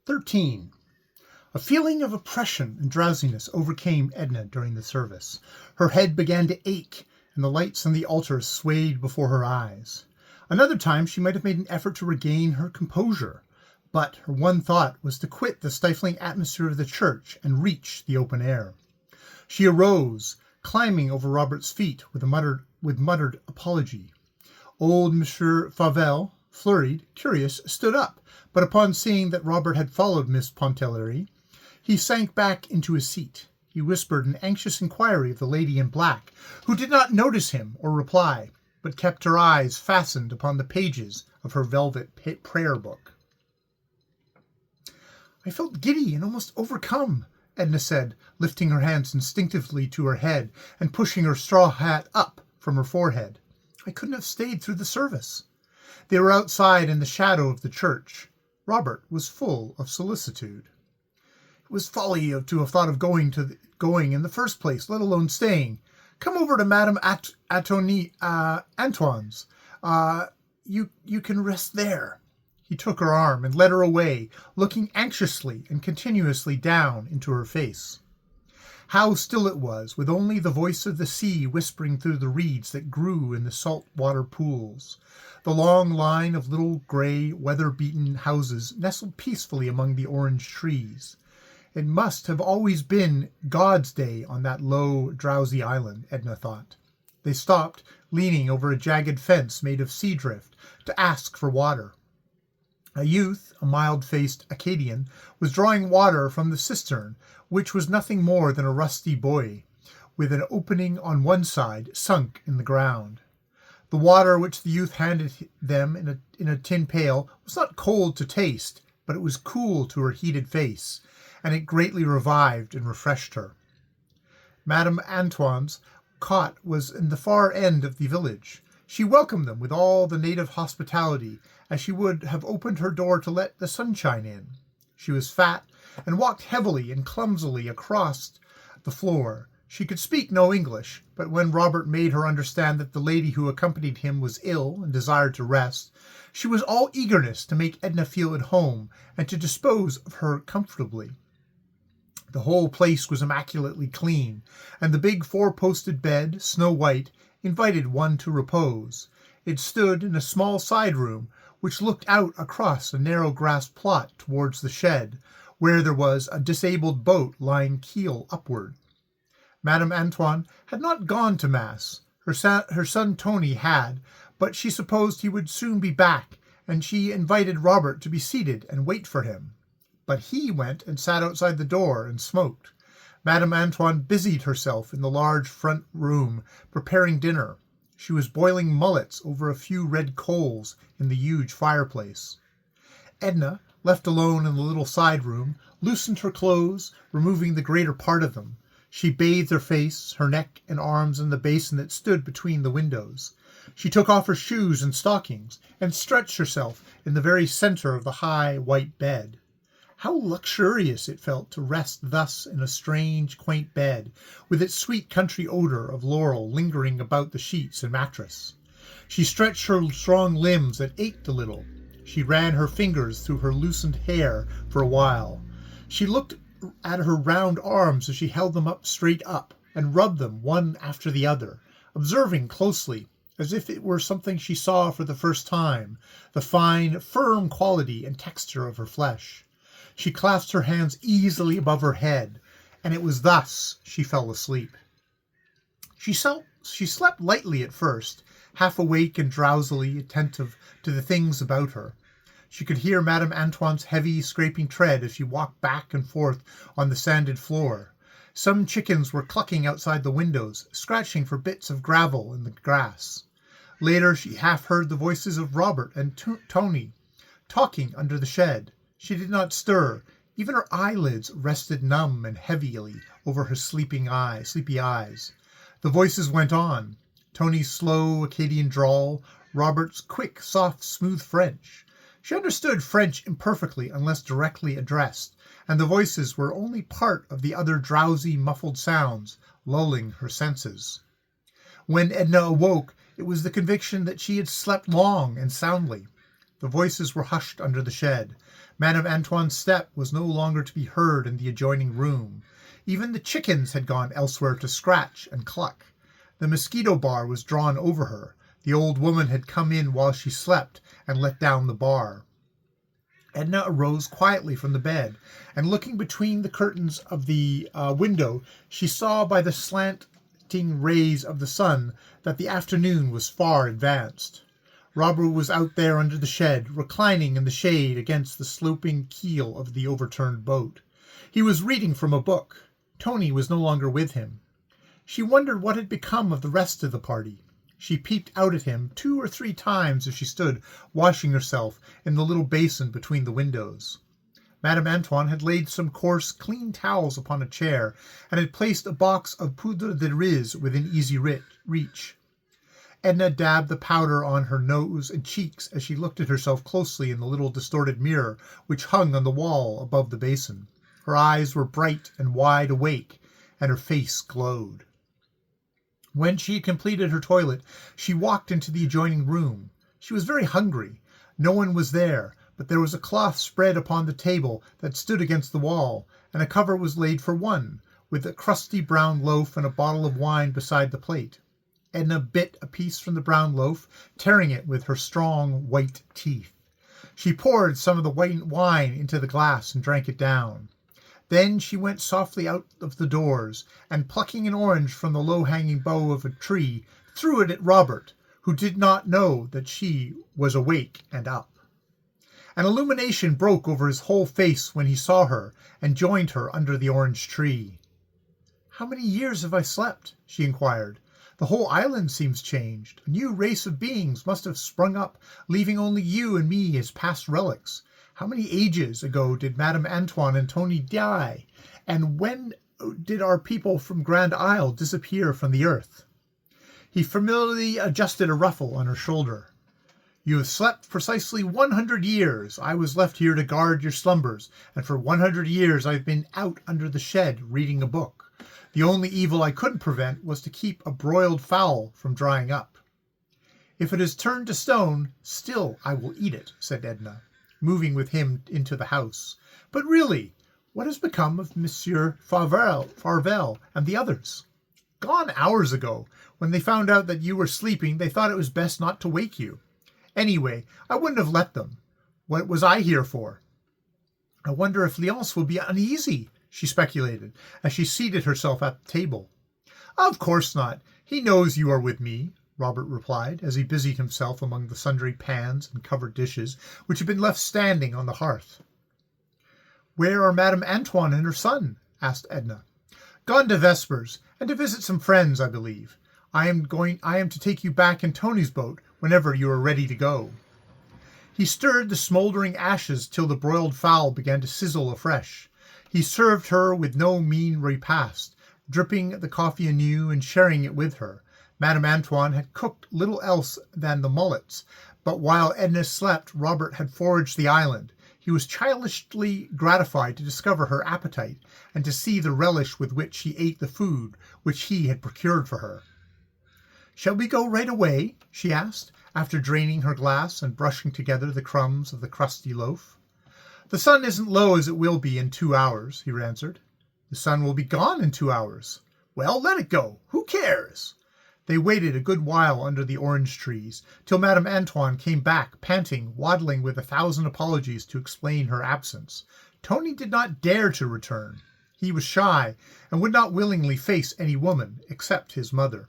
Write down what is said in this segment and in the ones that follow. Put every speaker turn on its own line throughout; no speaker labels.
13. A feeling of oppression and drowsiness overcame Edna during the service. Her head began to ache, and the lights on the altar swayed before her eyes. Another time she might have made an effort to regain her composure, but her one thought was to quit the stifling atmosphere of the church and reach the open air. She arose, climbing over Robert's feet with muttered apology. Old Monsieur Favel, flurried, curious, stood up, but upon seeing that Robert had followed Miss Pontellier, he sank back into his seat. He whispered an anxious inquiry of the lady in black, who did not notice him or reply, but kept her eyes fastened upon the pages of her velvet prayer book. "I felt giddy and almost overcome," Edna said, lifting her hands instinctively to her head and pushing her straw hat up from her forehead. "I couldn't have stayed through the service." They were outside in the shadow of the church. Robert was full of solicitude. "It was folly to have thought of going in the first place, let alone staying. Come over to Madame Antoine's. You can rest there." He took her arm and led her away, looking anxiously and continuously down into her face. How still it was, with only the voice of the sea whispering through the reeds that grew in the salt-water pools. The long line of little gray, weather-beaten houses nestled peacefully among the orange trees. It must have always been God's day on that low, drowsy island, Edna thought. They stopped, leaning over a jagged fence made of sea drift, to ask for water. A youth, a mild-faced Acadian, was drawing water from the cistern, which was nothing more than a rusty buoy, with an opening on one side sunk in the ground. The water which the youth handed them in a tin pail was not cold to taste, but it was cool to her heated face, and it greatly revived and refreshed her. Madame Antoine's cot was in the far end of the village. She welcomed them with all the native hospitality, as she would have opened her door to let the sunshine in. She was fat, and walked heavily and clumsily across the floor. She could speak no English, but when Robert made her understand that the lady who accompanied him was ill and desired to rest, she was all eagerness to make Edna feel at home and to dispose of her comfortably. The whole place was immaculately clean, and the big four-posted bed, snow-white, invited one to repose. It stood in a small side room, which looked out across a narrow grass plot towards the shed, where there was a disabled boat lying keel upward. Madame Antoine had not gone to Mass. Her son Tony had, but she supposed he would soon be back, and she invited Robert to be seated and wait for him. But he went and sat outside the door and smoked. Madame Antoine busied herself in the large front room, preparing dinner. She was boiling mullets over a few red coals in the huge fireplace. Edna, left alone in the little side room, loosened her clothes, removing the greater part of them. She bathed her face, her neck, and arms in the basin that stood between the windows. She took off her shoes and stockings, and stretched herself in the very center of the high, white bed. How luxurious it felt to rest thus in a strange, quaint bed, with its sweet country odor of laurel lingering about the sheets and mattress. She stretched her strong limbs that ached a little. She ran her fingers through her loosened hair for a while. She looked at her round arms as she held them up straight up, and rubbed them one after the other, observing closely, as if it were something she saw for the first time, the fine, firm quality and texture of her flesh. She clasped her hands easily above her head, and it was thus she fell asleep. She slept lightly at first, half awake and drowsily attentive to the things about her. She could hear Madame Antoine's heavy, scraping tread as she walked back and forth on the sanded floor. Some chickens were clucking outside the windows, scratching for bits of gravel in the grass. Later she half heard the voices of Robert and Tony, talking under the shed. She did not stir. Even her eyelids rested numb and heavily over her sleepy eyes. The voices went on. Tony's slow Acadian drawl, Robert's quick, soft, smooth French. She understood French imperfectly unless directly addressed, and the voices were only part of the other drowsy, muffled sounds, lulling her senses. When Edna awoke, it was the conviction that she had slept long and soundly. The voices were hushed under the shed. Madame Antoine's step was no longer to be heard in the adjoining room. Even the chickens had gone elsewhere to scratch and cluck. The mosquito bar was drawn over her. The old woman had come in while she slept and let down the bar. Edna arose quietly from the bed, and looking between the curtains of the window, she saw by the slanting rays of the sun that the afternoon was far advanced. Robert was out there under the shed, reclining in the shade against the sloping keel of the overturned boat. He was reading from a book. Tony was no longer with him. She wondered what had become of the rest of the party. She peeped out at him 2 or 3 times as she stood washing herself in the little basin between the windows. Madame Antoine had laid some coarse, clean towels upon a chair and had placed a box of poudre de riz within easy reach. Edna dabbed the powder on her nose and cheeks as she looked at herself closely in the little distorted mirror which hung on the wall above the basin. Her eyes were bright and wide awake, and her face glowed. When she had completed her toilet, she walked into the adjoining room. She was very hungry. No one was there, but there was a cloth spread upon the table that stood against the wall, and a cover was laid for one, with a crusty brown loaf and a bottle of wine beside the plate. Edna bit a piece from the brown loaf, tearing it with her strong white teeth. She poured some of the white wine into the glass and drank it down. Then she went softly out of the doors, and plucking an orange from the low-hanging bough of a tree, threw it at Robert, who did not know that she was awake and up. An illumination broke over his whole face when he saw her and joined her under the orange tree. "How many years have I slept?" she inquired. "The whole island seems changed. A new race of beings must have sprung up, leaving only you and me as past relics. How many ages ago did Madame Antoine and Tony die? And when did our people from Grand Isle disappear from the earth?" He familiarly adjusted a ruffle on her shoulder. "You have slept precisely 100 years. I was left here to guard your slumbers, and for 100 years I've been out under the shed reading a book. The only evil I couldn't prevent was to keep a broiled fowl from drying up." "If it is turned to stone, still I will eat it," said Edna, moving with him into the house. "But really, what has become of Monsieur Farvel and the others?" "Gone hours ago. When they found out that you were sleeping, they thought it was best not to wake you. Anyway, I wouldn't have let them. What was I here for?" "I wonder if Léonce will be uneasy," she speculated, as she seated herself at the table. "Of course not. He knows you are with me," Robert replied, as he busied himself among the sundry pans and covered dishes which had been left standing on the hearth. "Where are Madame Antoine and her son?" asked Edna. "Gone to Vespers, and to visit some friends, I believe. I am to take you back in Tony's boat whenever you are ready to go." He stirred the smoldering ashes till the broiled fowl began to sizzle afresh. He served her with no mean repast, dripping the coffee anew and sharing it with her. Madame Antoine had cooked little else than the mullets, but while Edna slept, Robert had foraged the island. He was childishly gratified to discover her appetite and to see the relish with which she ate the food which he had procured for her. "Shall we go right away?" she asked, after draining her glass and brushing together the crumbs of the crusty loaf. "The sun isn't low as it will be in 2 hours," he answered. "The sun will be gone in 2 hours." "Well, let it go. Who cares?" They waited a good while under the orange trees, till Madame Antoine came back, panting, waddling with 1,000 apologies to explain her absence. Tony did not dare to return. He was shy, and would not willingly face any woman, except his mother.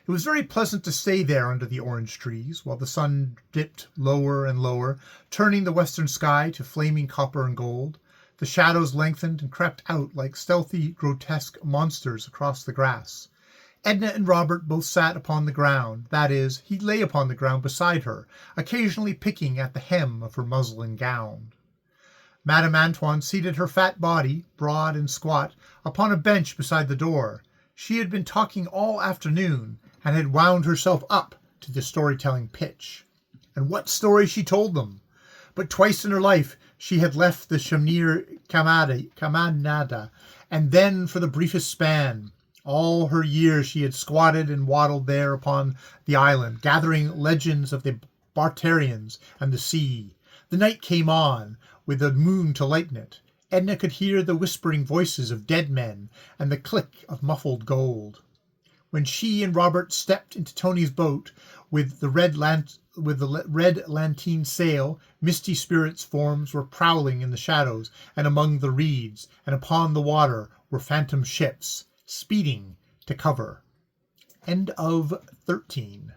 It was very pleasant to stay there under the orange trees, while the sun dipped lower and lower, turning the western sky to flaming copper and gold. The shadows lengthened and crept out like stealthy, grotesque monsters across the grass. Edna and Robert both sat upon the ground, that is, he lay upon the ground beside her, occasionally picking at the hem of her muslin gown. Madame Antoine seated her fat body, broad and squat, upon a bench beside the door. She had been talking all afternoon, and had wound herself up to the storytelling pitch. And what stories she told them! But twice in her life she had left the Chemnere Camanada, and then for the briefest span. All her years she had squatted and waddled there upon the island, gathering legends of the Bartarians, and the sea. The night came on, with the moon to lighten it. Edna could hear the whispering voices of dead men and the click of muffled gold. When she and Robert stepped into Tony's boat with the red lantern sail, misty spirits' forms were prowling in the shadows and among the reeds, and upon the water were phantom ships, speeding to cover. End of 13.